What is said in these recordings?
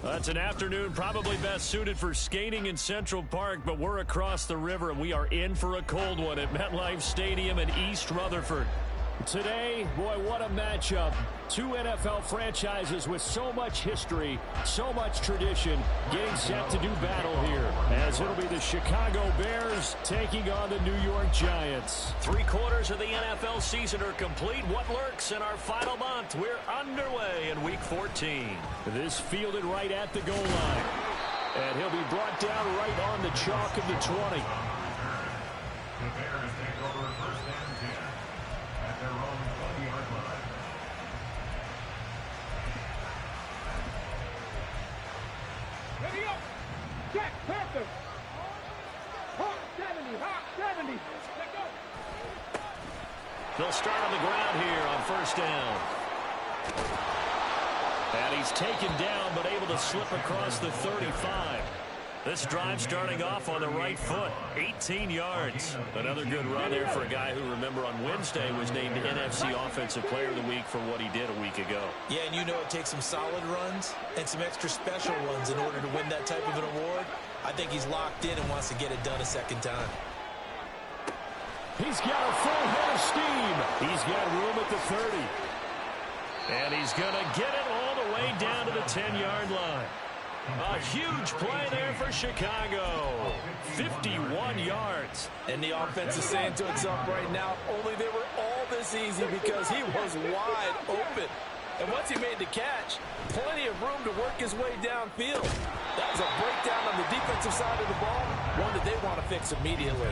That's an afternoon probably best suited for skating in Central Park, but we're across the river, and we are in for a cold one at MetLife Stadium in East Rutherford. Today, boy, what a matchup. Two NFL franchises with so much history, so much tradition, getting set to do battle here, as it'll be the Chicago Bears taking on the New York Giants. 3/4 of the NFL season are complete. What lurks in our final month? We're underway in Week 14. This fielded right at the goal line. And he'll be brought down right on the chalk of the 20. The Bears take over first and 10 at their own 20-yard line. Ready up! Jack Panther! Hawk 70! Hawk 70! Let go! They'll start on the ground here on first down. And he's taken down, but able to slip across the 35. This drive starting off on the right foot, 18 yards. Another good run there for a guy who, remember, on Wednesday was named NFC Offensive Player of the Week for what he did a week ago. Yeah, and you know it takes some solid runs and some extra special ones in order to win that type of an award. I think he's locked in and wants to get it done a second time. He's got a full head of steam. He's got room at the 30. And he's going to get it all the way down to the 10-yard line. A huge play there for Chicago. 51 yards. And the offense is saying to itself right now, only they were all this easy because he was wide open. And once he made the catch, plenty of room to work his way downfield. That was a breakdown on the defensive side of the ball, one that they want to fix immediately.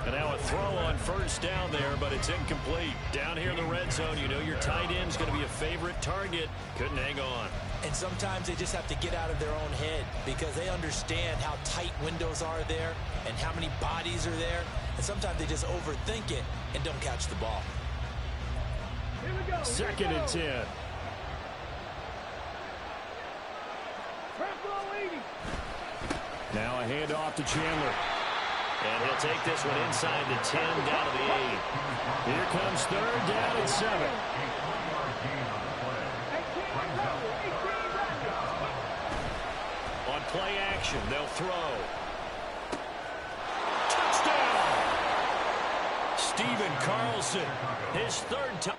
And now a throw on first down there, but it's incomplete. Down here in the red zone, you know your tight end's going to be a favorite target. Couldn't hang on. And sometimes they just have to get out of their own head because they understand how tight windows are there and how many bodies are there. And sometimes they just overthink it and don't catch the ball. Here we go. Second and 10. Now a handoff to Chandler. And he'll take this one inside the 10, down to the 8. Here comes third down and 7. On play action, they'll throw. Touchdown! Steven Carlson, his third time.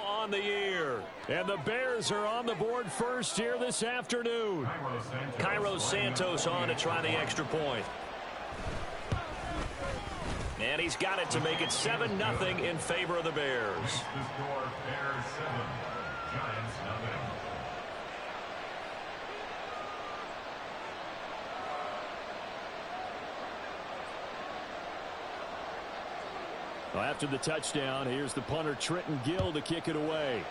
On the year. And the Bears are on the board first here this afternoon. Cairo Santos on to try the extra point. And he's got it to make it 7-0 in favor of the Bears. The score, Bears 7, Giants 0. Well, after the touchdown, here's the punter Trenton Gill to kick it away.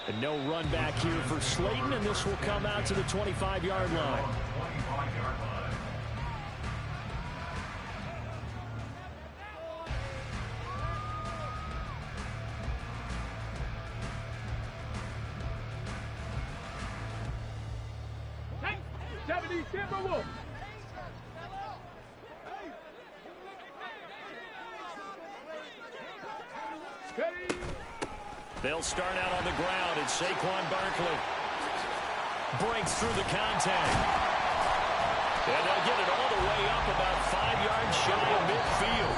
And no run back here for Slayton, and this will come out to the 25-yard line. 25-yard line. Hey, 70 Timberwolves. They'll start out on the ground, and Saquon Barkley breaks through the contact. And they'll get it all the way up about 5 yards shy of midfield.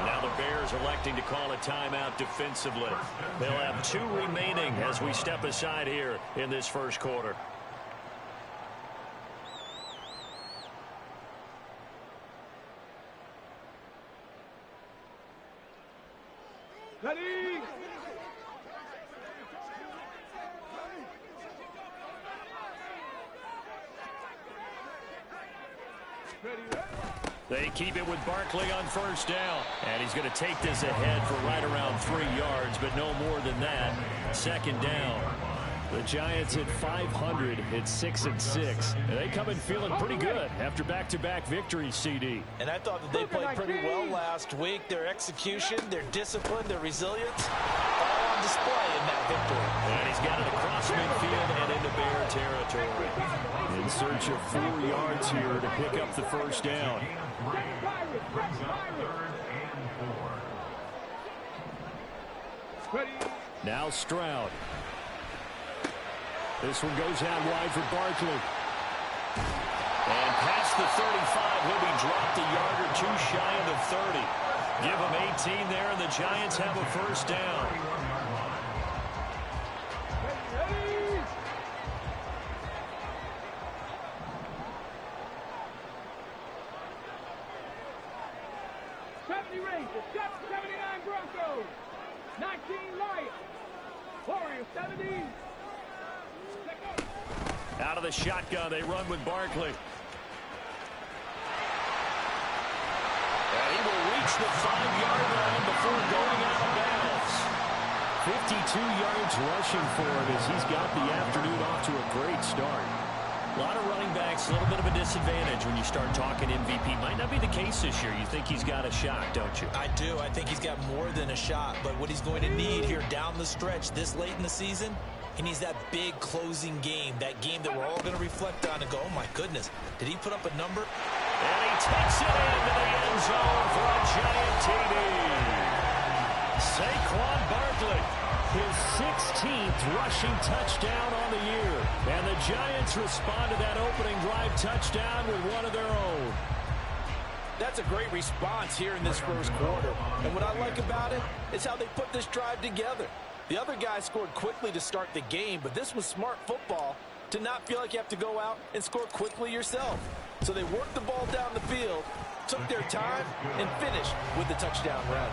Now the Bears electing to call a timeout defensively. They'll have 2 remaining as we step aside here in this first quarter. Ready? They keep it with Barkley on first down. And he's going to take this ahead for right around 3 yards, but no more than that. Second down. The Giants at 500 at 6-6. And they come in feeling pretty good after back-to-back victories, CD. And I thought that they played pretty well last week. Their execution, their discipline, their resilience, all on display in that victory. And he's got it across midfield and into Bear territory. In search of 4 yards here to pick up the first down. Now Stroud. This one goes out wide for Barkley. And past the 35, he'll be dropped a yard or two shy of the 30. Give him 18 there, and the Giants have a first down. Rangers, 79 Broncos, 19 Lions, Warriors 70. Out of the shotgun, they run with Barkley. And he will reach the 5-yard line before going out of bounds. 52 yards rushing for him as he's got the afternoon off to a great start. A lot of running backs, a little bit of a disadvantage when you start talking MVP. Might not be the case this year. You think he's got a shot, don't you? I do. I think he's got more than a shot. But what he's going to need here down the stretch this late in the season, he needs that big closing game, that game that we're all going to reflect on and go, oh, my goodness, did he put up a number? And he takes it into the end zone for a giant TD. Saquon Barkley, his 16th rushing touchdown on the year. And the Giants respond to that opening drive touchdown with one of their own. That's a great response here in this first quarter. And what I like about it is how they put this drive together. The other guy scored quickly to start the game, but this was smart football to not feel like you have to go out and score quickly yourself. So they worked the ball down the field, took their time, and finished with the touchdown run.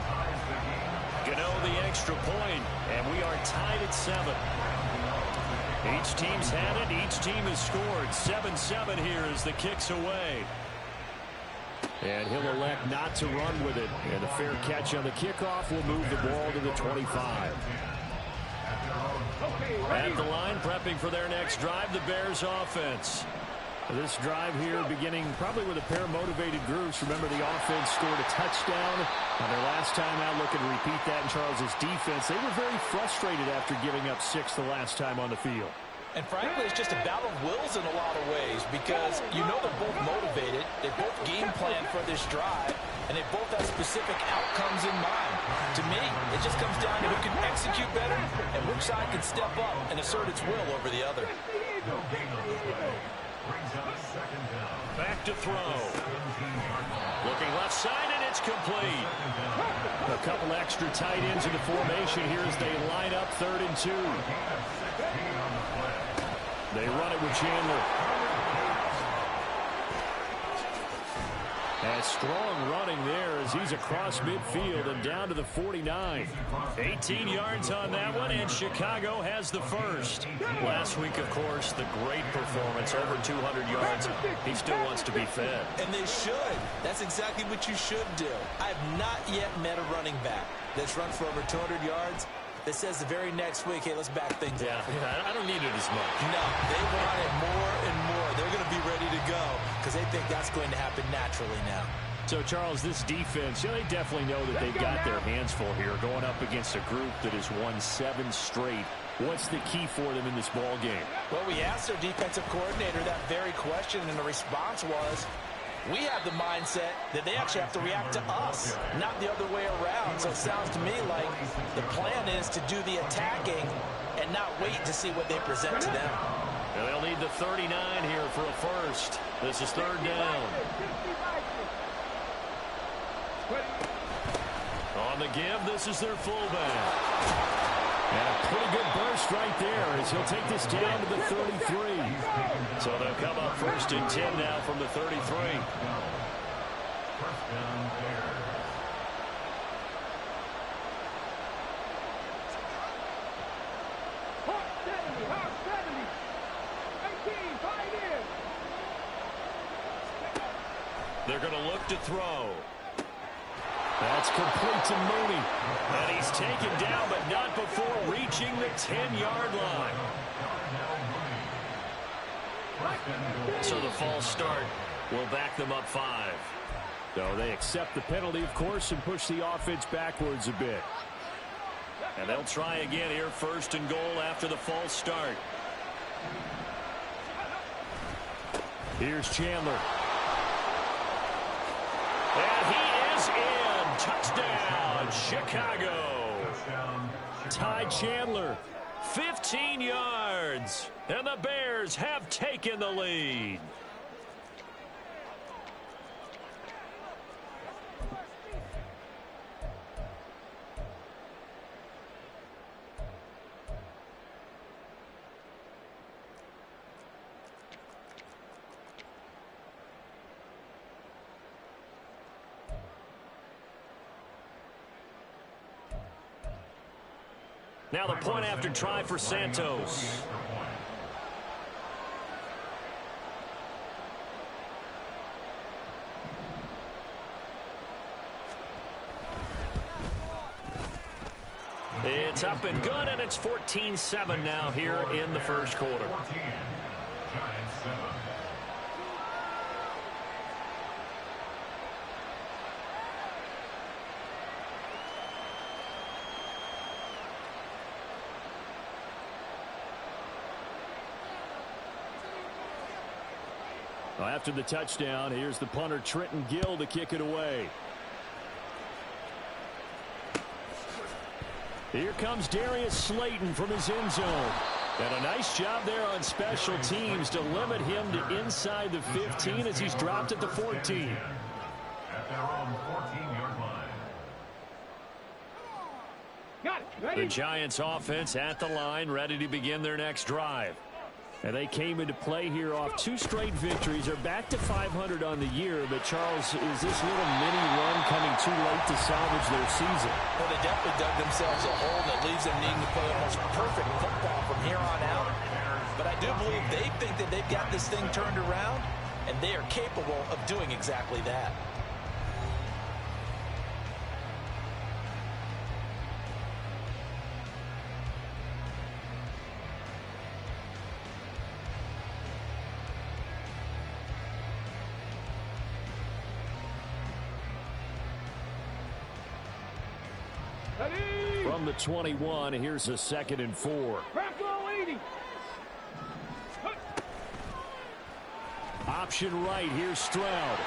Gano the extra point, and we are tied at 7. Each team's had it. Each team has scored. 7-7 here as the kick's away. And he'll elect not to run with it. And a fair catch on the kickoff will move the ball to the 25. At the line, prepping for their next drive, the Bears offense. This drive here beginning probably with a pair of motivated groups. Remember, the offense scored a touchdown on their last time out, looking to repeat that in Charles's defense. They were very frustrated after giving up 6 the last time on the field. And frankly, it's just a battle of wills in a lot of ways because you know they're both motivated, they both game plan for this drive, and they both have specific outcomes in mind. To me, it just comes down to who can execute better and which side can step up and assert its will over the other. Back to throw. Looking left side, and it's complete. A couple extra tight ends in the formation here as they line up 3rd and 2. They run it with Chandler. And strong running there as he's across midfield and down to the 49. 18 yards on that one, and Chicago has the first. Last week, of course, the great performance, over 200 yards. He still wants to be fed. And they should. That's exactly what you should do. I have not yet met a running back that's run for over 200 yards that says the very next week, hey, let's back things up. Yeah, I don't need it as much. No, they want it more and more. They're going to be ready to go because they think that's going to happen naturally now. So, Charles, this defense, they definitely know that they've got their hands full here going up against a group that has won 7 straight. What's the key for them in this ball game? Well, we asked their defensive coordinator that very question, and the response was, we have the mindset that they actually have to react to us, not the other way around. So it sounds to me like the plan is to do the attacking and not wait to see what they present to them. And they'll need the 39 here for a first. This is 3rd down. On the give, this is their fullback. And a pretty good burst right there as he'll take this down to the 33. So they'll come up 1st and 10 now from the 33. They're going to look to throw. That's complete to Mooney. And he's taken down, but not before reaching the 10-yard line. So the false start will back them up 5. So they accept the penalty, of course, and push the offense backwards a bit. And they'll try again here, first and goal after the false start. Here's Chandler. And he is in. Touchdown, Chicago. Ty Chandler, 15 yards. And the Bears have taken the lead. Now the point after try for Santos. It's up and good, and it's 14-7 now here in the first quarter. After the touchdown, here's the punter Trenton Gill to kick it away. Here comes Darius Slayton from his end zone. And a nice job there on special teams to limit him to inside the 15 as he's dropped at the 14. At their own 14-yard line. Got it. Ready? The Giants offense at the line, ready to begin their next drive. And they came into play here off 2 straight victories. They're back to 500 on the year. But, Charles, is this little mini run coming too late to salvage their season? Well, they definitely dug themselves a hole that leaves them needing to play almost perfect football from here on out. But I do believe they think that they've got this thing turned around, and they are capable of doing exactly that. From the 21, here's a 2nd and 4. Bronco 80. Option right, here's Stroud.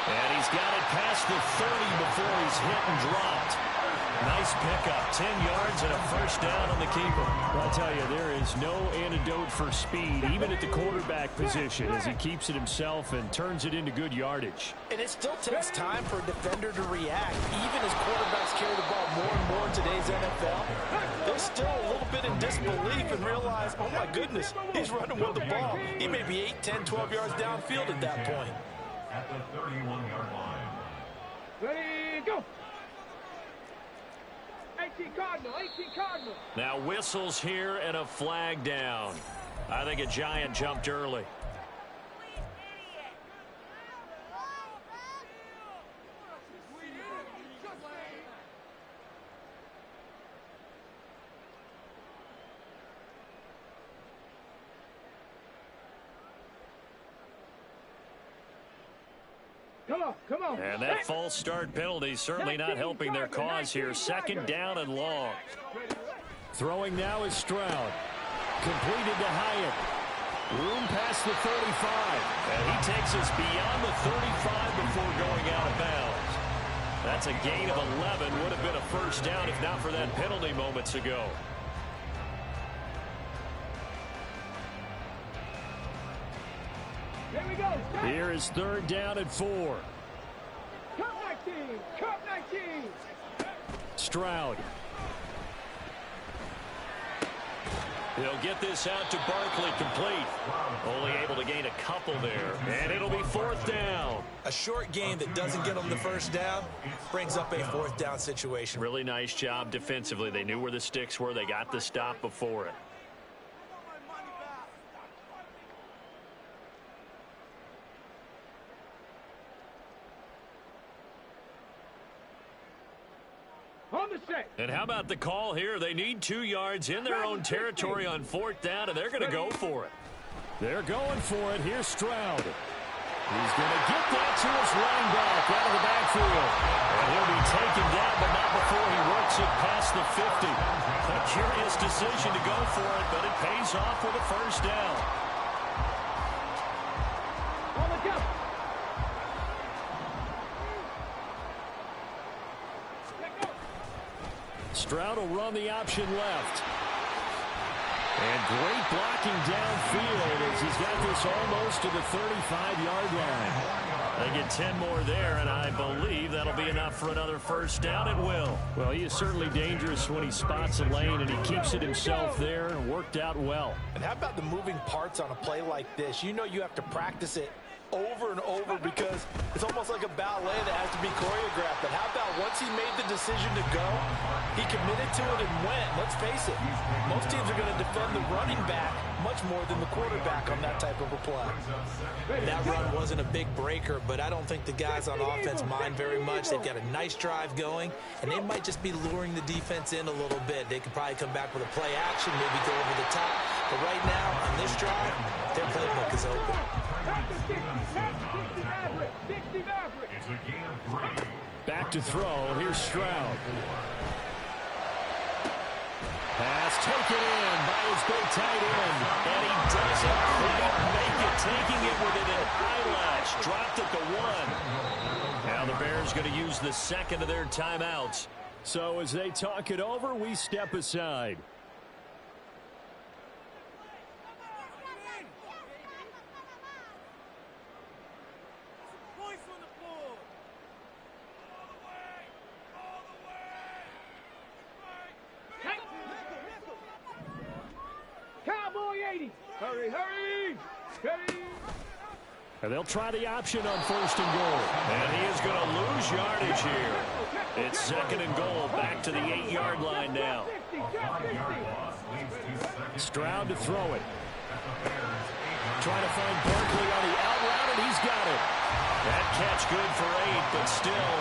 And he's got it past the 30 before he's hit and dropped. Nice pickup, 10 yards and a first down on the keeper. I'll tell you, there is no antidote for speed, even at the quarterback position, as he keeps it himself and turns it into good yardage. And it still takes time for a defender to react. Even as quarterbacks carry the ball more and more in today's NFL, they're still a little bit in disbelief and realize, oh my goodness, he's running with the ball. He may be 8, 10, 12 yards downfield at that point. At the 31-yard line. Ready, go. 18 Cardinal, 18 Cardinal. Now whistles here and a flag down. I think a Giant jumped early. Come on. And that false start penalty certainly not helping their cause here. 2nd down and long. Throwing now is Stroud. Completed to Hyatt. Room past the 35. And he takes us beyond the 35 before going out of bounds. That's a gain of 11. Would have been a first down if not for that penalty moments ago. Here we go. Here is 3rd down and 4. Cup 19. Cup 19. Stroud. He'll get this out to Barkley, complete. Only able to gain a couple there. And it'll be 4th down. A short gain that doesn't get them the first down brings up a 4th down situation. Really nice job defensively. They knew where the sticks were. They got the stop before it. And how about the call here? They need 2 yards in their own territory on 4th down, and they're going to go for it. They're going for it. Here's Stroud. He's going to get that to his running back out of the backfield. And he'll be taken down, but not before he works it past the 50. A curious decision to go for it, but it pays off with a first down. On the jump. Stroud will run the option left. And great blocking downfield as he's got this almost to the 35-yard line. They get 10 more there, and I believe that'll be enough for another first down. It will. Well, he is certainly dangerous when he spots a lane, and he keeps it himself there and worked out well. And how about the moving parts on a play like this? You know you have to practice it over and over because it's almost like a ballet that has to be choreographed. But how about once he made the decision to go, he committed to it and went. Let's face it, most teams are going to defend the running back much more than the quarterback on that type of a play. That run wasn't a big breaker, but I don't think the guys on offense mind very much. They've got a nice drive going, and they might just be luring the defense in a little bit. They could probably come back with a play action, maybe go over the top. But right now, on this drive, their playbook is open. Back to throw. Here's Stroud. Pass taken in by his big tight end. And he doesn't quite make it. Taking it with an eyelash. Dropped at the 1. Now the Bears going to use the second of their timeouts. So as they talk it over, we step aside. Hurry, hurry! Hurry! And they'll try the option on first and goal. And he is going to lose yardage here. It's second and goal. Back to the 8-yard line now. Stroud to throw it. Trying to find Barkley on the out route, and he's got it. That catch good for 8, but still,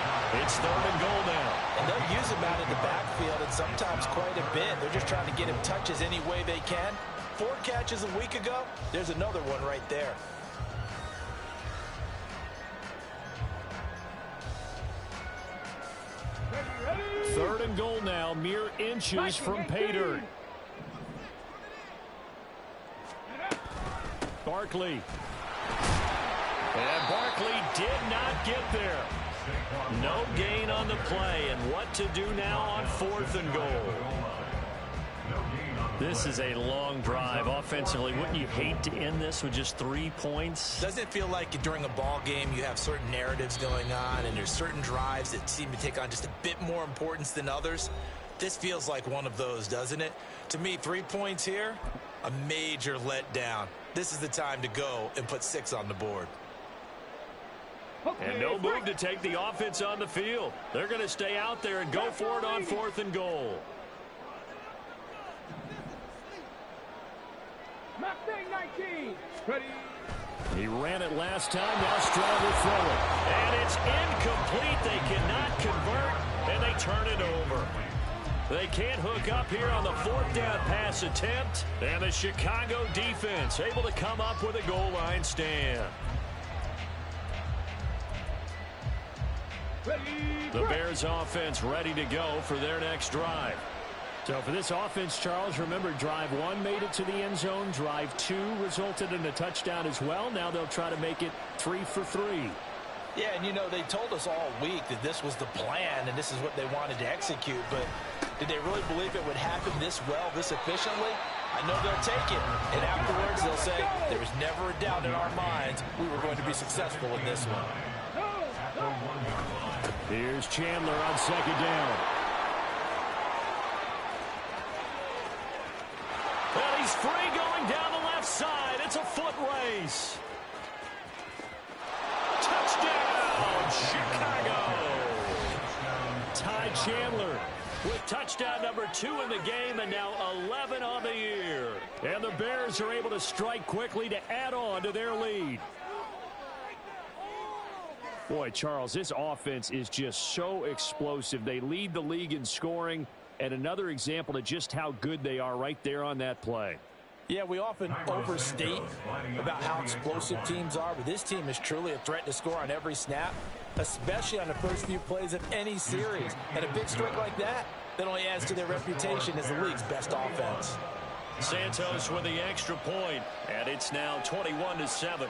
it's third and goal now. And they'll use him out in the backfield, and sometimes quite a bit. They're just trying to get him touches any way they can. 4 catches a week ago, there's another one right there. Third and goal now, mere inches from pay dirt. Barkley. And Barkley did not get there. No gain on the play, and what to do now on fourth and goal. This is a long drive offensively. Wouldn't you hate to end this with just 3 points? Doesn't it feel like during a ball game you have certain narratives going on and there's certain drives that seem to take on just a bit more importance than others? This feels like one of those, doesn't it? To me, 3 points here, a major letdown. This is the time to go and put 6 on the board. And no move to take the offense on the field. They're going to stay out there and go for it on fourth and goal. Mustang 19. Ready. He ran it last time. Now Stroud will throw it. And it's incomplete. They cannot convert, and they turn it over. They can't hook up here on the fourth down pass attempt. And the Chicago defense able to come up with a goal line stand. The Bears offense ready to go for their next drive. So for this offense, Charles, remember drive 1 made it to the end zone. Drive 2 resulted in a touchdown as well. Now they'll try to make it 3 for 3. Yeah, and you know, they told us all week that this was the plan and this is what they wanted to execute. But did they really believe it would happen this well, this efficiently? I know they'll take it. And afterwards, they'll say, there was never a doubt in our minds we were going to be successful in this one. Here's Chandler on second down. Well, he's free going down the left side. It's a foot race. Touchdown, Chicago. Ty Chandler with touchdown number 2 in the game and now 11 on the year. And the Bears are able to strike quickly to add on to their lead. Boy, Charles, this offense is just so explosive. They lead the league in scoring, and another example of just how good they are right there on that play. Yeah, we often overstate about how explosive teams are, but this team is truly a threat to score on every snap, especially on the first few plays of any series. And a big streak like that only adds to their reputation as the league's best offense. Santos with the extra point, and it's now 21-7.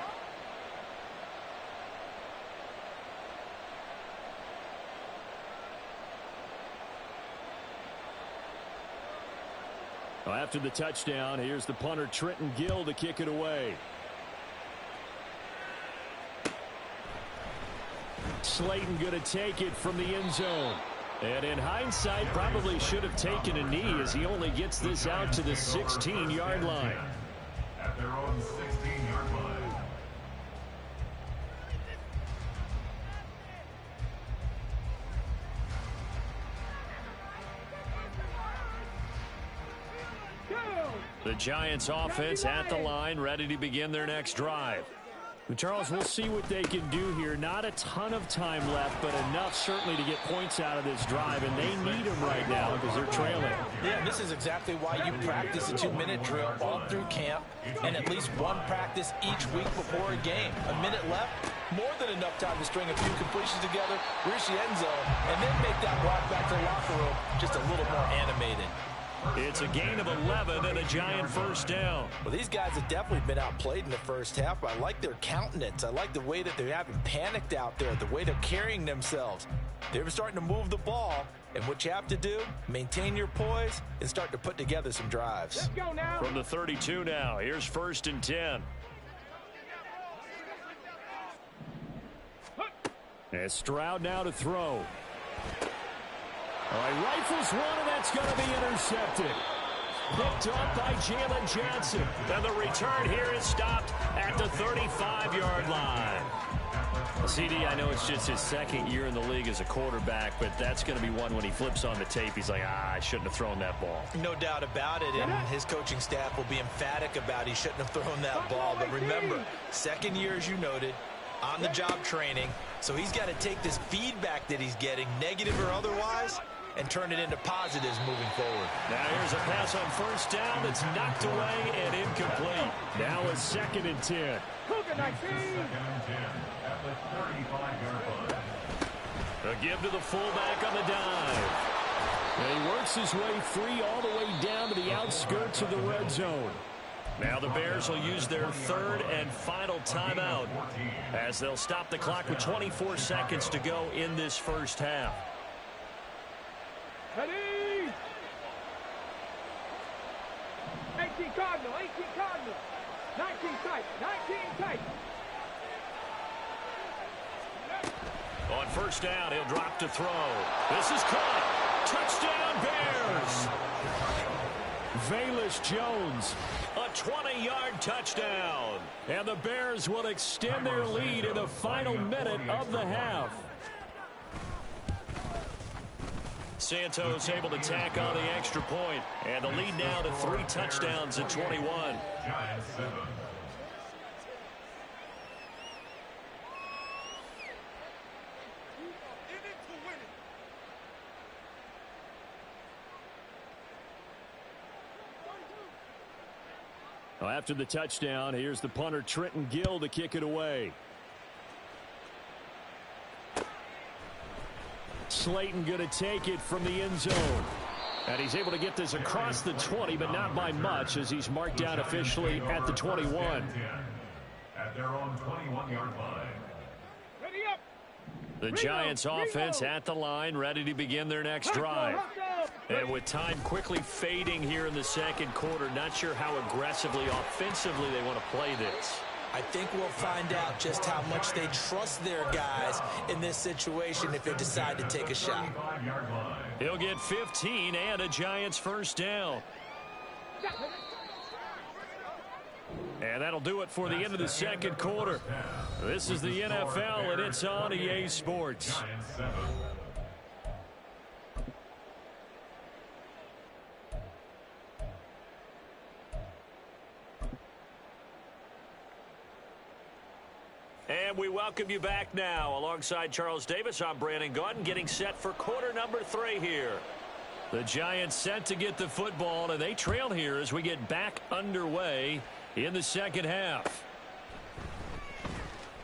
After the touchdown, here's the punter Trenton Gill to kick it away. Slayton going to take it from the end zone. And in hindsight, probably should have taken a knee as he only gets this out to the 16-yard line. At their own 16-yard line. The Giants offense at the line, ready to begin their next drive. But Charles, we'll see what they can do here. Not a ton of time left, but enough certainly to get points out of this drive, and they need them right now because they're trailing. Yeah, this is exactly why you practice a 2-minute drill all through camp and at least one practice each week before a game. A minute left, more than enough time to string a few completions together, reach the end zone, and then make that walk back to the locker room just a little more animated. It's a gain of 11 and a Giant first down. Well, these guys have definitely been outplayed in the first half. I like their countenance. I like the way that they haven't panicked out there, the way they're carrying themselves. They're starting to move the ball, and what you have to do, maintain your poise and start to put together some drives. Let's go now. From the 32 now, here's 1st and 10. And Stroud now to throw. All right, rifles one, and that's going to be intercepted. Picked up by Jalen Johnson. And the return here is stopped at the 35-yard line. CD, I know it's just his second year in the league as a quarterback, but that's going to be one when he flips on the tape. He's like, I shouldn't have thrown that ball. No doubt about it, and his coaching staff will be emphatic about he shouldn't have thrown that ball. But remember, second year, as you noted, on-the-job training, so he's got to take this feedback that he's getting, negative or otherwise, and turn it into positives moving forward. Now here's a pass on 1st down that's knocked away and incomplete. Now a 2nd and 10. Cougar 19. 2nd and 10 at the 35-yard line. A give to the fullback on the dive. And he works his way free all the way down to the outskirts of the red zone. Now the Bears will use their 3rd and final timeout as they'll stop the clock with 24 seconds to go in this first half. Ready? 18 Cardinal, 18 Cardinal. 19 tight, 19 tight. On 1st down, he'll drop to throw. This is caught. Touchdown, Bears. Velus Jones, a 20-yard touchdown. And the Bears will extend their lead in the final minute of the half. Santos able to tack on the extra point, and the lead now to 3 touchdowns at 21. Giants 7. Well, after the touchdown, here's the punter Trenton Gill to kick it away. Slayton going to take it from the end zone. And he's able to get this across the 20, but not by much as he's marked down officially at the 21. At their own 21-yard line. Ready up. The Giants offense at the line, ready to begin their next drive. And with time quickly fading here in the second quarter, not sure how aggressively, offensively they want to play this. I think we'll find out just how much they trust their guys in this situation if they decide to take a shot. He'll get 15 and a Giants first down. And that'll do it for the end of the second quarter. This is the NFL, and it's on EA Sports. And we welcome you back now. Alongside Charles Davis, I'm Brandon Gaudin, getting set for quarter number 3 here. The Giants set to get the football, and they trail here as we get back underway in the second half.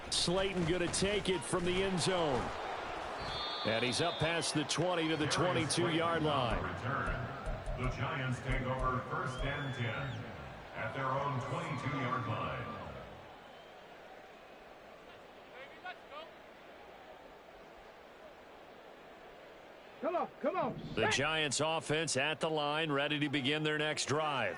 Slayton going to take it from the end zone. And he's up past the 20 to the 22-yard line. The Giants take over first and 10 at their own 22-yard line. Come on. The Giants offense at the line, ready to begin their next drive.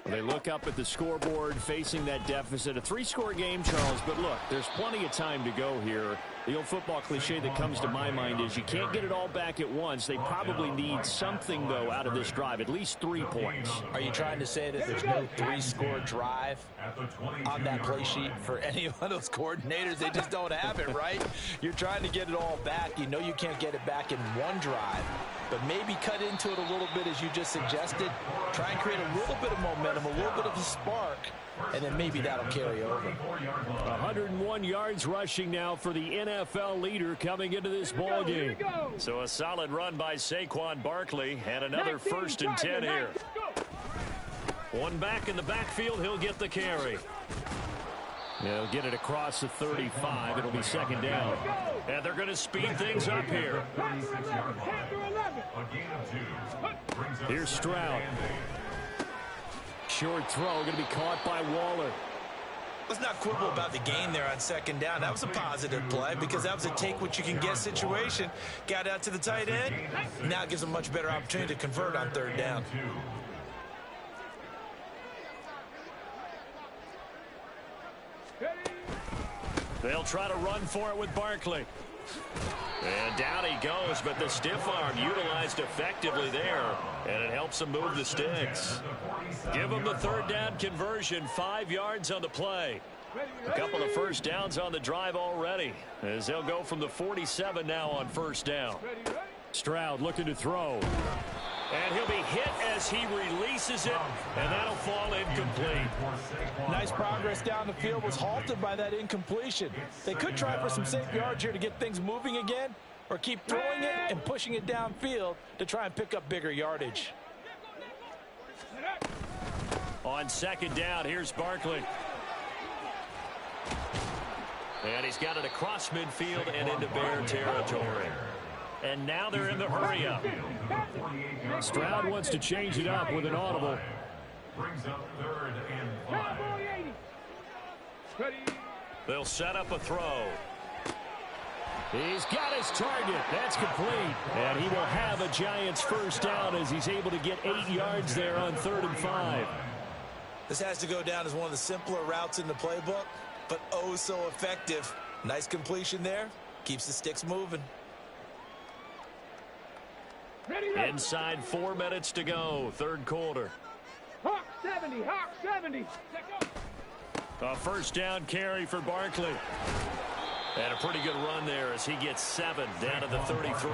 They look up at the scoreboard facing that deficit. A 3-score game, Charles, but look, there's plenty of time to go here. The old football cliche that comes to my mind is you can't get it all back at once. They probably need something, though, out of this drive, at least 3 points. Are you trying to say that there's no 3-score drive on that play sheet for any of those coordinators? They just don't have it, right? You're trying to get it all back. You know you can't get it back in one drive, but maybe cut into it a little bit as you just suggested. Try and create a little bit of momentum, a little bit of a spark, and then maybe that'll carry over. 101 yards rushing now for the NFL leader coming into this ball game. So a solid run by Saquon Barkley and another 1st and 10 here. One back in the backfield, he'll get the carry. They'll get it across the 35. It'll be 2nd down. And they're going to speed things up here. Here's Stroud. Short throw going to be caught by Waller. Let's not quibble about the gain there on 2nd down. That was a positive play because that was a take-what-you-can-get situation. Got out to the tight end. Now gives a much better opportunity to convert on 3rd down. They'll try to run for it with Barkley. And down he goes, but the stiff arm utilized effectively there, and it helps him move the sticks. Give him the 3rd down conversion, 5 yards on the play. A couple of 1st downs on the drive already, as they'll go from the 47 now on 1st down. Stroud looking to throw. And he'll be hit as he releases it, and that'll fall incomplete. Nice progress down the field, was halted by that incompletion. They could try for some safe yards here to get things moving again, or keep throwing it and pushing it downfield to try and pick up bigger yardage. On 2nd down, here's Barkley. And he's got it across midfield and into Bear territory. And now they're in the hurry-up. Stroud wants to change it up with an audible. Brings up 3rd and 5. They'll set up a throw. He's got his target. That's complete. And he will have a Giants 1st down as he's able to get 8 yards there on 3rd and 5. This has to go down as one of the simpler routes in the playbook, but oh so effective. Nice completion there. Keeps the sticks moving. Inside 4 minutes to go, 3rd quarter. Hawk 70, Hawk 70. A 1st down carry for Barkley. And a pretty good run there as he gets 7 down to the 33.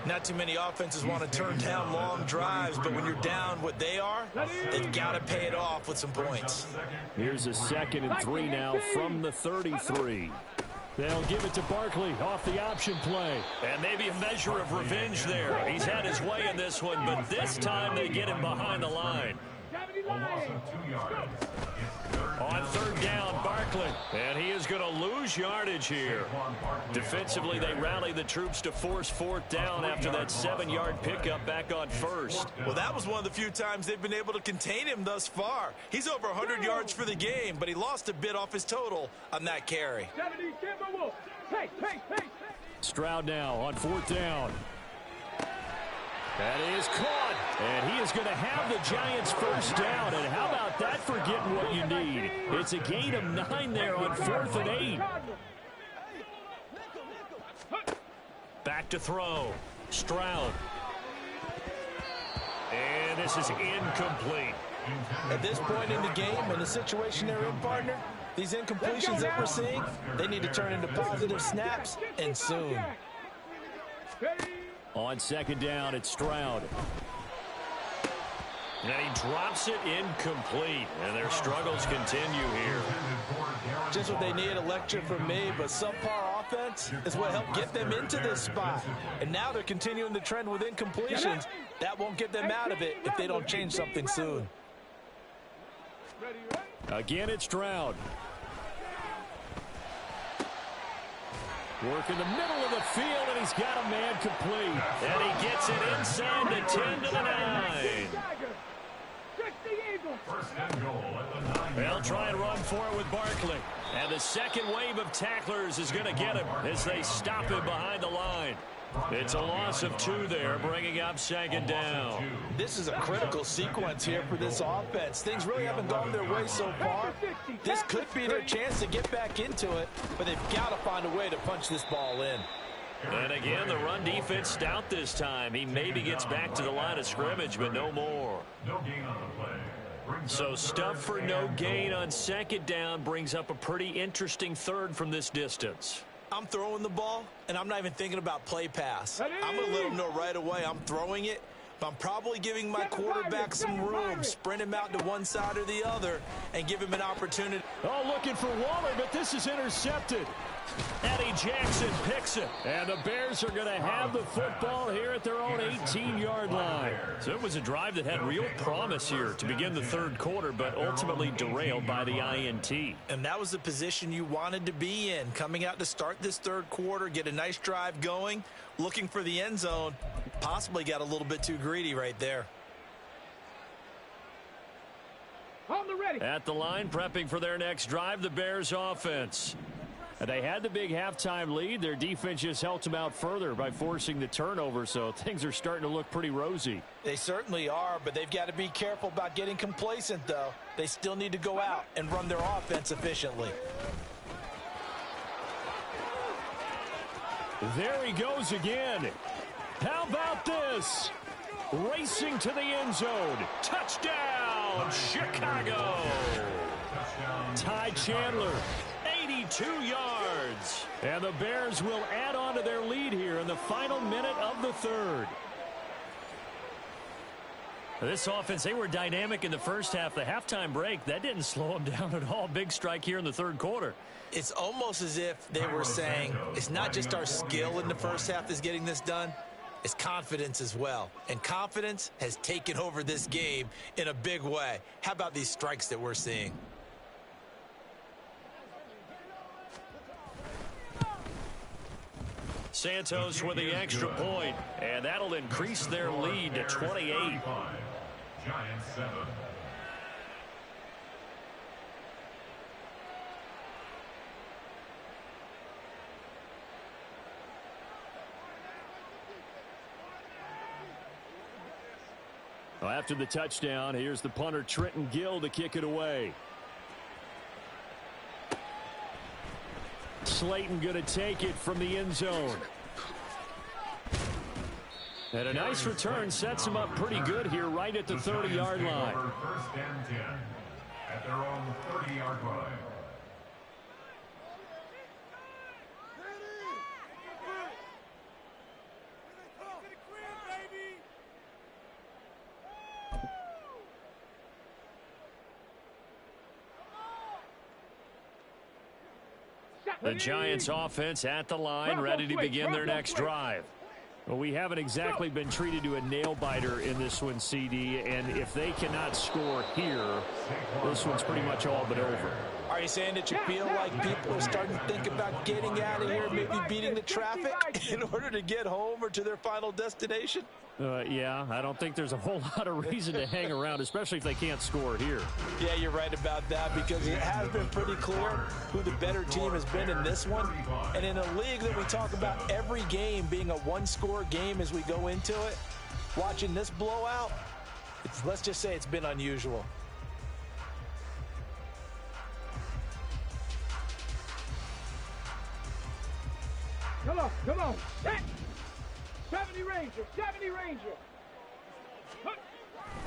Not too many offenses want to turn down long drives, but when you're down what they are, they've got to pay it off with some points. Here's a 2nd and 3 now from the 33. They'll give it to Barkley off the option play. And maybe a measure of revenge there. He's had his way in this one, but this time they get him behind the line. On 3rd down, Barkley. And he is going to lose yardage here. Defensively, they rally the troops to force 4th down after that 7-yard pickup back on 1st. Well, that was one of the few times they've been able to contain him thus far. He's over 100 yards for the game, but he lost a bit off his total on that carry. Stroud now on 4th down. That is caught, and he is going to have the Giants 1st down. And how about that for getting what you need? It's a gain of 9 there on 4th and 8. Back to throw. Stroud. And this is incomplete. At this point in the game, in the situation they're in, partner, these incompletions that we're seeing, they need to turn into positive snaps, and soon. On 2nd down, it's Stroud. And he drops it incomplete. And their struggles continue here. just what they need, a lecture from me, but subpar offense is what helped get them into this spot. And now they're continuing the trend with incompletions. That won't get them out of it if they don't change something soon. Again, it's Stroud. Work in the middle of the field, and he's got a man complete. And he gets it inside the 10 to the 9. First and goal at the 9. They'll try and run for it with Barkley. And the second wave of tacklers is going to get him as they stop him behind the line. It's a loss of 2 there, bringing up second down. This is a critical sequence here for this offense. Things really haven't gone their way so far. This could be their chance to get back into it, but they've got to find a way to punch this ball in. And again, the run defense stout this time. He maybe gets back to the line of scrimmage, but no more. No gain on the play. So stuff for no gain on second down brings up a pretty interesting third from this distance. I'm throwing the ball, and I'm not even thinking about play pass. I'm going to let them know right away I'm throwing it, but I'm probably giving my quarterback some room, sprint him out to one side or the other, and give him an opportunity. Oh, looking for Waller, but this is intercepted. Eddie Jackson picks it. And the Bears are going to have the football here at their own 18-yard line. So it was a drive that had real promise here to begin the third quarter, but ultimately derailed by the INT. And that was the position you wanted to be in, coming out to start this third quarter, get a nice drive going, looking for the end zone. Possibly got a little bit too greedy right there. On the ready. At the line, prepping for their next drive, the Bears offense. They had the big halftime lead. Their defense just helped them out further by forcing the turnover, so things are starting to look pretty rosy. They certainly are, but they've got to be careful about getting complacent, though. They still need to go out and run their offense efficiently. There he goes again. How about this? Racing to the end zone. Touchdown, Chicago. Ty Chandler. 82 yards. And the Bears will add on to their lead here in the final minute of the third. This offense, they were dynamic in the first half. The halftime break, that didn't slow them down at all. Big strike here in the third quarter. It's almost as if they were saying, it's not just our skill in the first half that's getting this done. It's confidence as well. And confidence has taken over this game in a big way. How about these strikes that we're seeing? Santos with the extra point, and that'll increase their lead to 28. Giants 7. Well, after the touchdown, here's the punter Trenton Gill to kick it away. Slayton going to take it from the end zone. And a nice return sets him up pretty good here right at the 30-yard line. First and 10 at their own 30-yard line. The Giants offense at the line, ready to begin their next drive. Well, we haven't exactly been treated to a nail-biter in this one, CD, and if they cannot score here, this one's pretty much all but over. Are you saying that you feel like people are starting to think about getting out of here, maybe beating the traffic in order to get home or to their final destination? Yeah, I don't think there's a whole lot of reason to hang around, especially if they can't score here. Yeah, you're right about that, because it has been pretty clear who the better team has been in this one. And in a league that we talk about every game being a one-score game as we go into it, watching this blowout, let's just say it's been unusual. Come on. Set. 70 Ranger. 70 Ranger.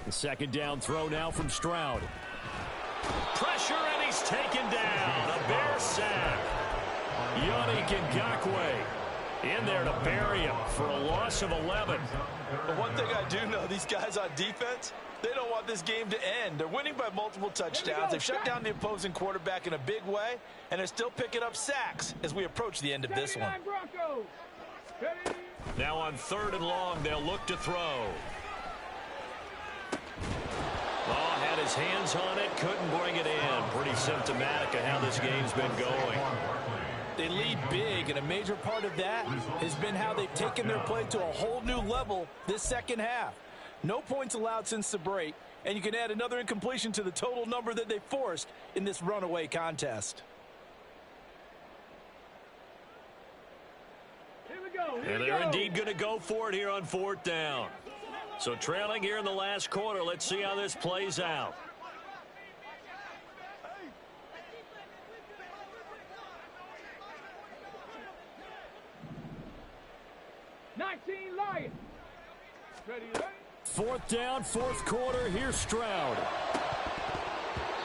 The second down throw now from Stroud. Pressure, and he's taken down. A Bear sack. Yannick Ngakoue in there to bury him for a loss of 11. But one thing I do know, these guys on defense, They don't want this game to end. They're winning by multiple touchdowns. They've shut down the opposing quarterback in a big way, and they're still picking up sacks as we approach the end of this one. Now on 3rd and long, they'll look to throw. Oh, had his hands on it, couldn't bring it in. Pretty symptomatic of how this game's been going. They lead big, and a major part of that has been how they've taken their play to a whole new level this second half. No points allowed since the break, and you can add another incompletion to the total number that they forced in this runaway contest. And they're indeed going to go for it here on 4th down. So trailing here in the last quarter, let's see how this plays out. Lions. Ready. 4th down, 4th quarter. Here's Stroud.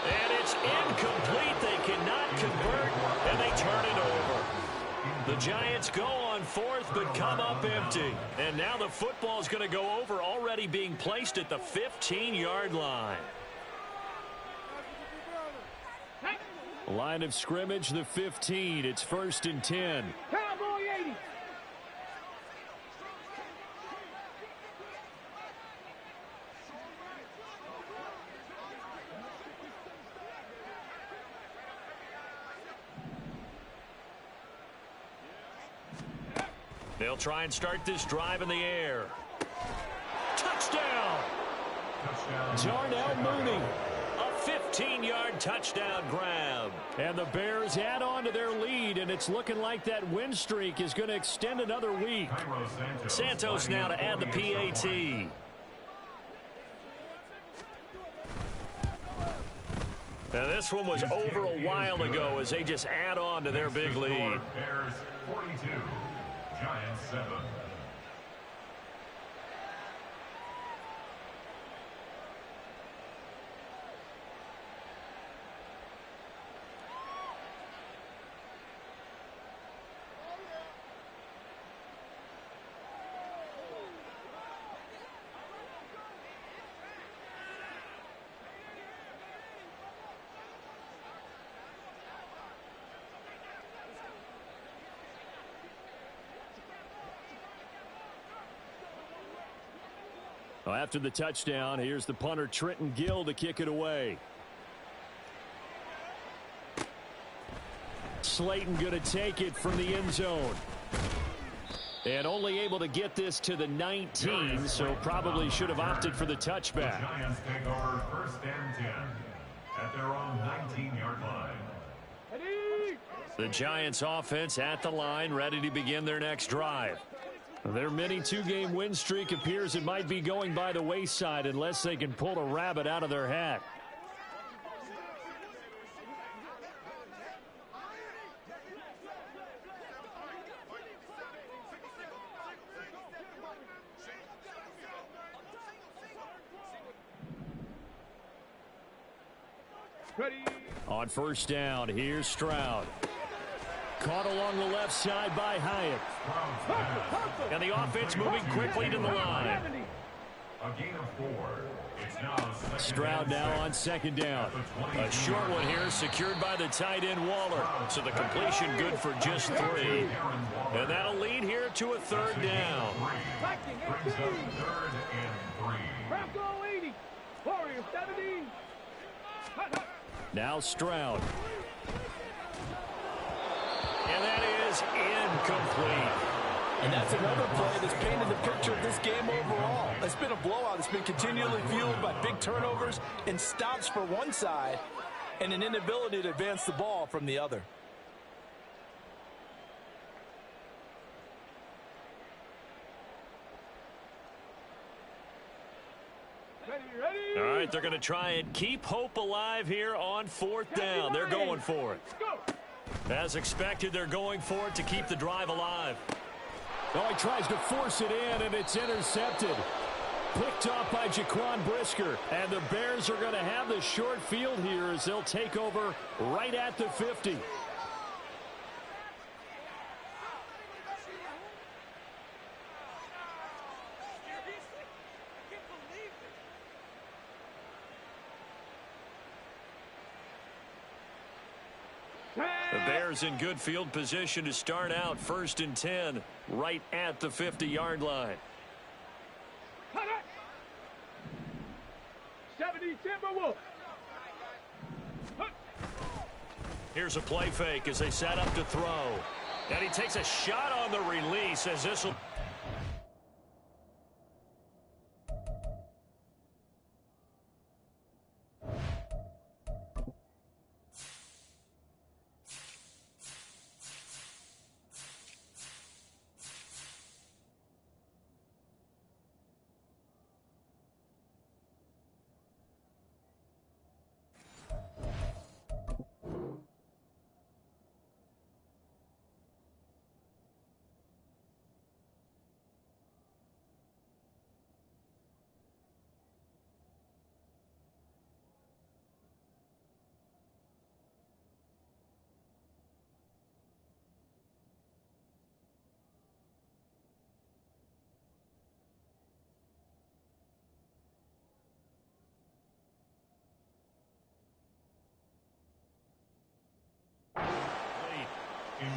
And it's incomplete. They cannot convert, and they turn it over. The Giants go on 4th, but come up empty. And now the football's going to go over, already being placed at the 15-yard line. Line of scrimmage, the 15. It's 1st and 10. Cowboy 80. They'll try and start this drive in the air. Touchdown! Darnell Mooney. A 15-yard touchdown grab. And the Bears add on to their lead, and it's looking like that win streak is going to extend another week. Santos now to add the PAT. Now this one was over a while ago as they just add on to their big lead. Bears 42, Giants 7. Well, after the touchdown, here's the punter Trenton Gill to kick it away. Slayton going to take it from the end zone. And only able to get this to the 19, so probably should have opted for the touchback. The Giants take over 1st and 10 at their own 19-yard line. The Giants offense at the line, ready to begin their next drive. Their mini 2-game win streak appears it might be going by the wayside unless they can pull a rabbit out of their hat. Ready. On 1st down, here's Stroud. Caught along the left side by Hyatt. And the offense moving quickly to the line. A gain of 4. It's now Stroud now on 2nd down. A short one here secured by the tight end Waller. So the completion good for just 3. And that'll lead here to a 3rd down. Brings up 3rd and 3. Bronco 80. Warriors 70. Now Stroud. And that is incomplete. And that's another play that's painted the picture of this game overall. It's been a blowout. It's been continually fueled by big turnovers and stops for one side and an inability to advance the ball from the other. Ready. All right, they're going to try and keep hope alive here on 4th down. They're going for it. As expected, they're going for it to keep the drive alive. Oh, he tries to force it in, and it's intercepted. Picked off by Jaquan Brisker. And the Bears are going to have the short field here as they'll take over right at the 50. The Bears in good field position to start out 1st and 10 right at the 50-yard line. 70 Timberwolves. Here's a play fake as they set up to throw. And he takes a shot on the release as this will...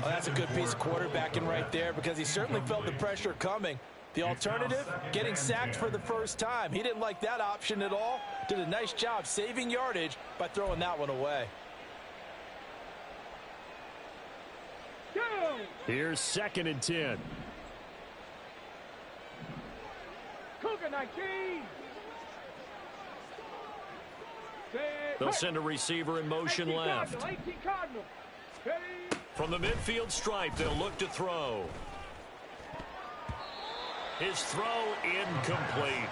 Oh, that's a good piece of quarterbacking right there because he certainly felt the pressure coming. The alternative, getting sacked for the first time. He didn't like that option at all. Did a nice job saving yardage by throwing that one away. Here's 2nd and 10. Cougar 19. They'll send a receiver in motion left. 18 Cardinal. Ready. From the midfield stripe, they'll look to throw. His throw incomplete.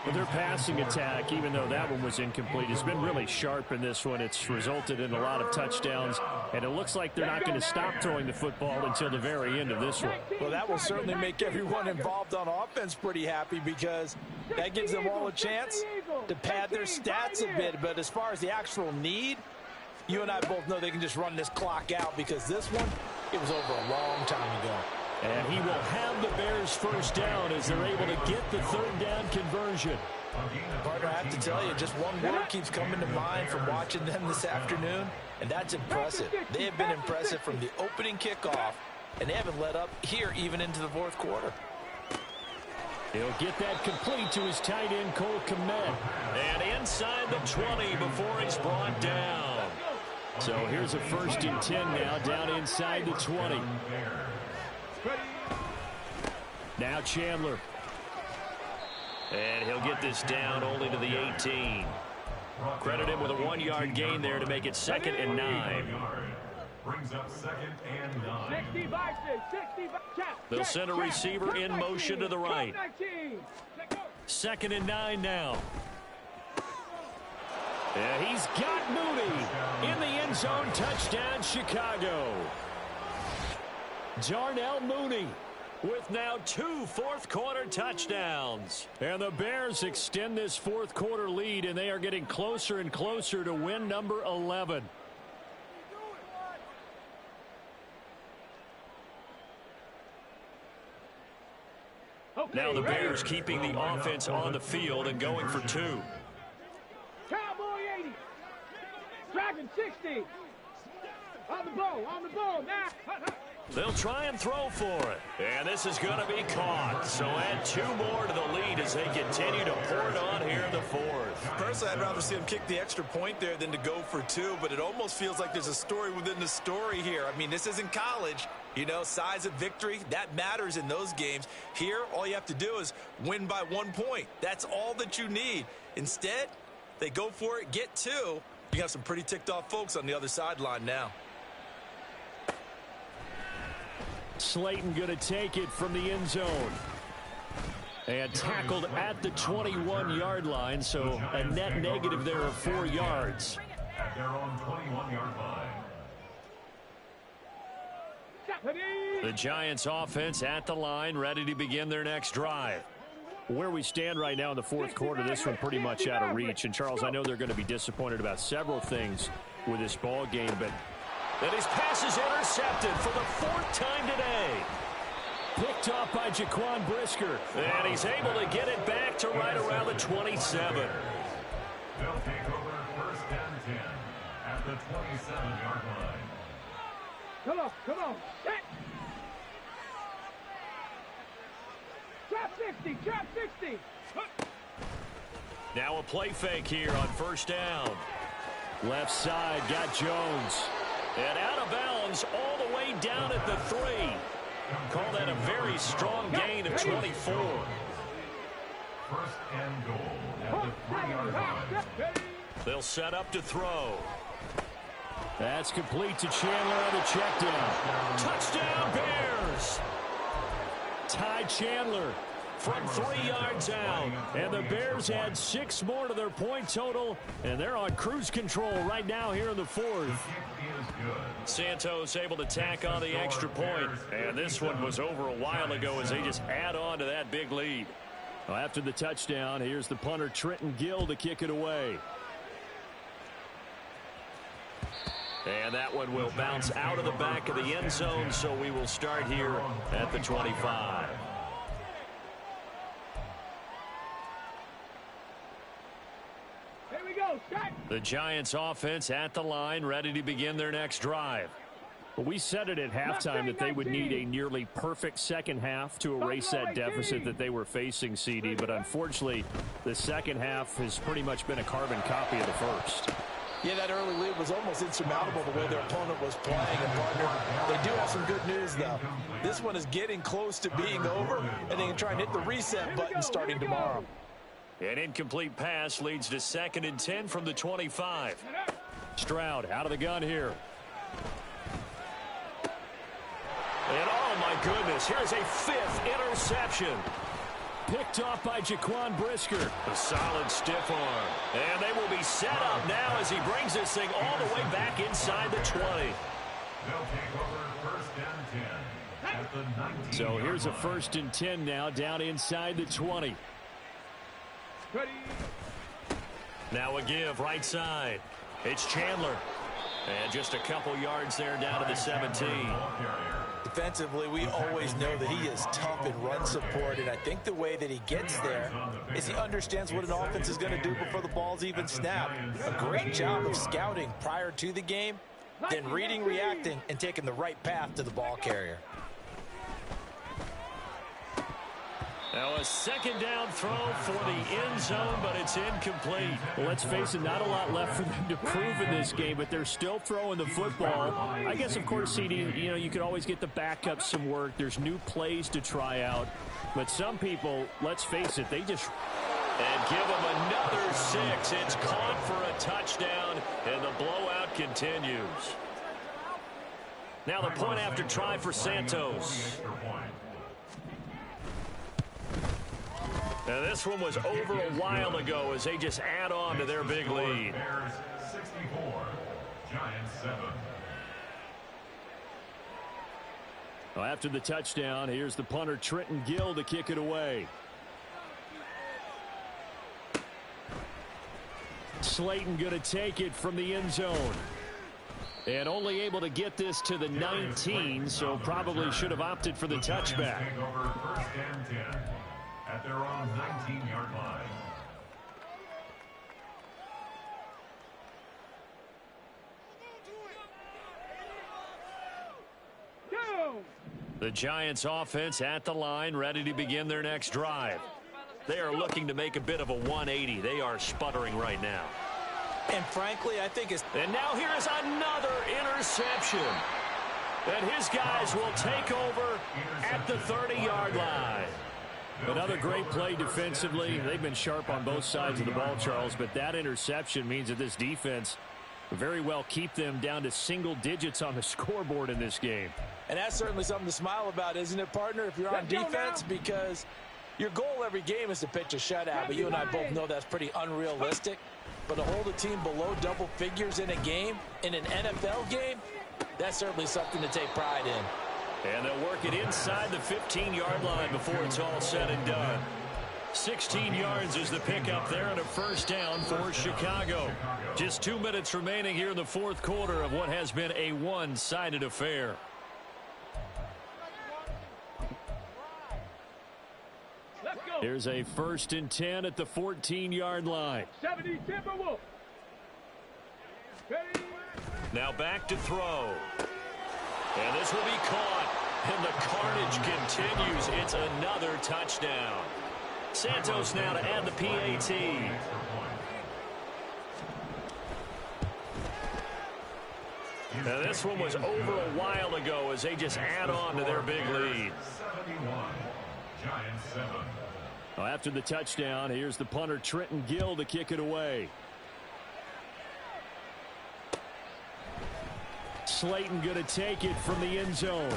But their passing attack, even though that one was incomplete, has been really sharp in this one. It's resulted in a lot of touchdowns, and it looks like they're not going to stop throwing the football until the very end of this one. Well, that will certainly make everyone involved on offense pretty happy because that gives them all a chance to pad their stats a bit. But as far as the actual need, you and I both know they can just run this clock out because this one, it was over a long time ago. And he will have the Bears first down as they're able to get the 3rd down conversion. Partner, I have to tell you, just one word keeps coming to mind from watching them this afternoon, and that's impressive. They have been impressive from the opening kickoff, and they haven't let up here even into the 4th quarter. He'll get that complete to his tight end, Cole Kmet. And inside the 20 before he's brought down. So here's a 1st and 10 now, down inside the 20. Now Chandler. And he'll get this down only to the 18. Credit him with a 1-yard gain there to make it 2nd and 9. Brings up 2nd and 9. 60. They'll send a receiver in motion to the right. 2nd and 9 now. And he's got Mooney in the end zone. Touchdown, Chicago. Darnell Mooney with now 2 fourth-quarter touchdowns. And the Bears extend this fourth-quarter lead, and they are getting closer and closer to win number 11. Now the Bears keeping the offense on the field and going for 2. Cowboy 80. Dragon 60. On the ball, now. They'll try and throw for it. And this is going to be caught. So add 2 more to the lead as they continue to pour it on here in the 4th. Personally, I'd rather see him kick the extra point there than to go for 2, but it almost feels like there's a story within the story here. I mean, this isn't college. You know, size of victory, that matters in those games. Here, all you have to do is win by 1 point. That's all that you need. Instead, they go for it, get 2. You got some pretty ticked off folks on the other sideline now. Slayton going to take it from the end zone. And tackled at the 21-yard line, so a net negative there of 4 yards. At their own 21-yard line. The Giants offense at the line, ready to begin their next drive. Where we stand right now in the 4th quarter, this one pretty much out of reach. And, Charles, I know they're going to be disappointed about several things with this ball game, but that his pass is intercepted for the 4th time today. Picked off by Jaquan Brisker, and he's able to get it back to right around the 27. They'll take over 1st and 10 at the 27-yard line. Come on, come on. Set. Trap 60, trap 60. Now a play fake here on first down. Left side got Jones. And out of bounds all the way down at the 3. Call that a very strong gain of 24. First and goal at the 3-yard line. They'll set up to throw. That's complete to Chandler on the check down. Touchdown Bears! Ty Chandler from 3 yards out. And the Bears add 6 more to their point total. And they're on cruise control right now here in the 4th. Santos able to tack on the extra point. And this one was over a while ago as they just add on to that big lead. Well, after the touchdown, here's the punter Trenton Gill to kick it away. And that one will bounce out of the back of the end zone, so we will start here at the 25. Here we go, set. The Giants offense at the line, ready to begin their next drive. Well, we said it at halftime that they would need a nearly perfect second half to erase that deficit that they were facing, CD. But unfortunately, the second half has pretty much been a carbon copy of the first. Yeah, that early lead was almost insurmountable the way their opponent was playing. And partner, they do have some good news, though. This one is getting close to being over, and they can try and hit the reset button starting tomorrow. An incomplete pass leads to 2nd and 10 from the 25. Stroud out of the gun here. And oh my goodness, here's a 5th interception. Picked off by Jaquan Brisker. A solid stiff arm. And they will be set up now as he brings this thing all the way back inside the 20. They'll take over 1st and 10 at the 19. So here's a 1st and 10 now down inside the 20. Ready. Now a give right side. It's Chandler. And just a couple yards there down to the 17. Defensively, we always know that he is tough in run support, and I think the way that he gets there is he understands what an offense is going to do before the ball's even snapped. A great job of scouting prior to the game, then reading, reacting, and taking the right path to the ball carrier. Now a 2nd down throw for the end zone, but it's incomplete. Well, let's face it, not a lot left for them to prove in this game, but they're still throwing the football. I guess, of course, CD, you could always get the backup some work. There's new plays to try out. But some people, let's face it, they just... And give them another 6. It's caught for a touchdown, and the blowout continues. Now the point after try for Santos. Now this one was over a while ago as they just add on to their big lead. Bears 64, Giants 7. Well, after the touchdown, here's the punter Trenton Gill to kick it away. Slayton going to take it from the end zone. And only able to get this to the 19, so probably should have opted for the touchback. Take over 1st and 10 at their own 19-yard line. Go. The Giants offense at the line, ready to begin their next drive. They are looking to make a bit of a 180. They are sputtering right now. And frankly, I think it's... And now here is another interception. And his guys will take over at the 30-yard line. Another great play defensively. They've been sharp on both sides of the ball, Charles, but that interception means that this defense very well keep them down to single digits on the scoreboard in this game. And that's certainly something to smile about, isn't it, partner, if you're on defense? Because your goal every game is to pitch a shutout, but you and I both know that's pretty unrealistic. But to hold a team below double figures in a game, in an NFL game, that's certainly something to take pride in. And they'll work it inside the 15-yard line before it's all said and done. 16 yards is the pickup there and a first down for Chicago. Just 2 minutes remaining here in the fourth quarter of what has been a one-sided affair. Let's go. Here's a 1st and 10 at the 14-yard line. 70 Timberwolves. Ready. Now back to throw. And this will be caught. And the carnage continues. It's another touchdown. Santos now to add the PAT. Now this one was over a while ago as they just add on to their big lead. 71, Giants 7. Well, after the touchdown, here's the punter Trenton Gill to kick it away. Slayton going to take it from the end zone.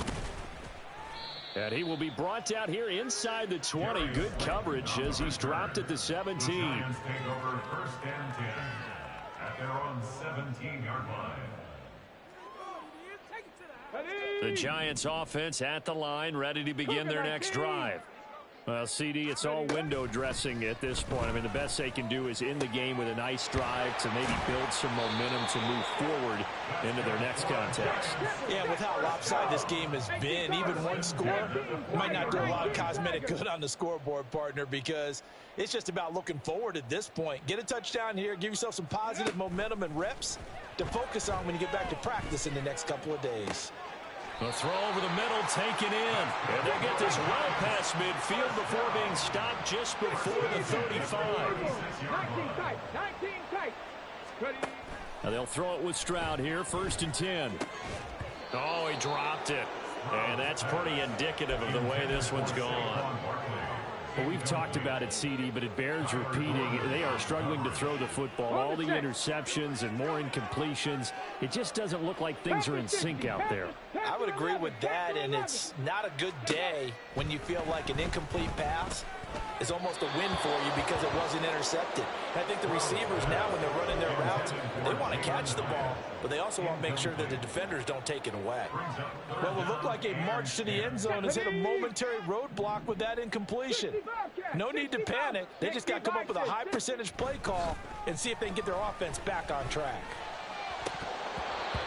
And he will be brought out here inside the 20. Good coverage as he's dropped at the 17. The Giants take over first and 10 at their own 17-yard line. The Giants offense at the line, ready to begin their next drive. Well, CD, it's all window dressing at this point. I mean, the best they can do is end the game with a nice drive to maybe build some momentum to move forward into their next contest. Yeah, with how lopsided this game has been, even one score might not do a lot of cosmetic good on the scoreboard, partner, because it's just about looking forward at this point. Get a touchdown here, give yourself some positive momentum and reps to focus on when you get back to practice in the next couple of days. The throw over the middle, taken in. And they get this well past midfield before being stopped just before the 35. 19 tight. Ready. Now they'll throw it with Stroud here, first and 10. Oh, he dropped it. And that's pretty indicative of the way this one's gone. Well, we've talked about it, CD, but it bears repeating. They are struggling to throw the football. All the interceptions and more incompletions. It just doesn't look like things are in sync out there. I would agree with that, and it's not a good day when you feel like an incomplete pass is almost a win for you because it wasn't intercepted. And I think the receivers now, when they're running their routes, they want to catch the ball, but they also want to make sure that the defenders don't take it away. Well, it looked like a march to the end zone has hit a momentary roadblock with that incompletion. No need to panic. They just got to come up with a high percentage play call and see if they can get their offense back on track.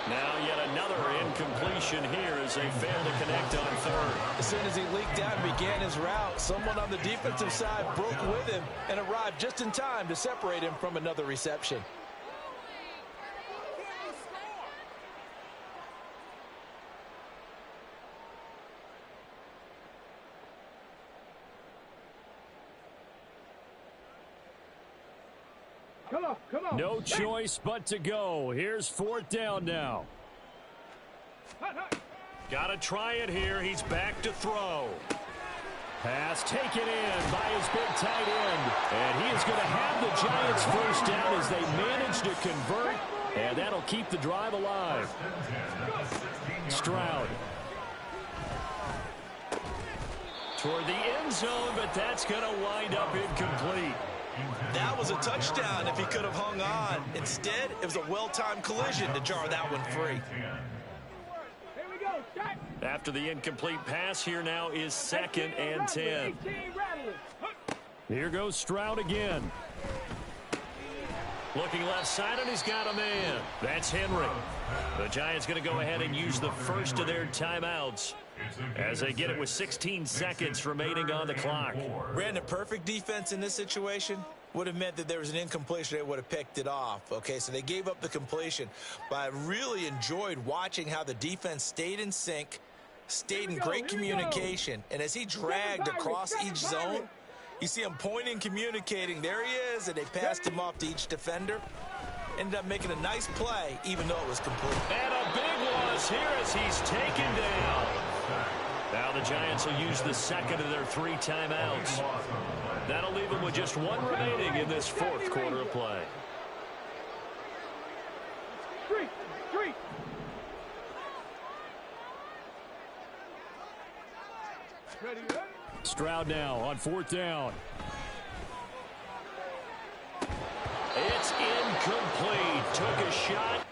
Now yet another incompletion here as they fail to connect on third. As soon as he leaked out and began his route, someone on the defensive side broke with him and arrived just in time to separate him from another reception. Come on. No choice but to go. Here's fourth down now. Got to try it here. He's back to throw. Pass taken in by his big tight end. And he is going to have the Giants first down as they manage to convert. And that'll keep the drive alive. Stroud. Toward the end zone, but that's going to wind up incomplete. That was a touchdown if he could have hung on. Instead, it was a well-timed collision to jar that one free. Here we go. After the incomplete pass, here now is second and 10. Here goes Stroud again. Looking left side, and he's got a man. That's Henry. The Giants going to go ahead and use the first of their timeouts as they get it with 16 seconds remaining on the clock. Brandon, perfect defense in this situation would have meant that there was an incompletion. They would have picked it off. Okay, so they gave up the completion. But I really enjoyed watching how the defense stayed in sync, stayed in great communication. And as he dragged across each zone, you see him pointing, communicating. There he is, and they passed him off to each defender. Ended up making a nice play, even though it was complete. And a big loss here as he's taken down. Now the Giants will use the second of their 3 timeouts. That'll leave them with just one remaining in this fourth quarter of play. Street. Ready. Stroud now on fourth down. It's incomplete. Took a shot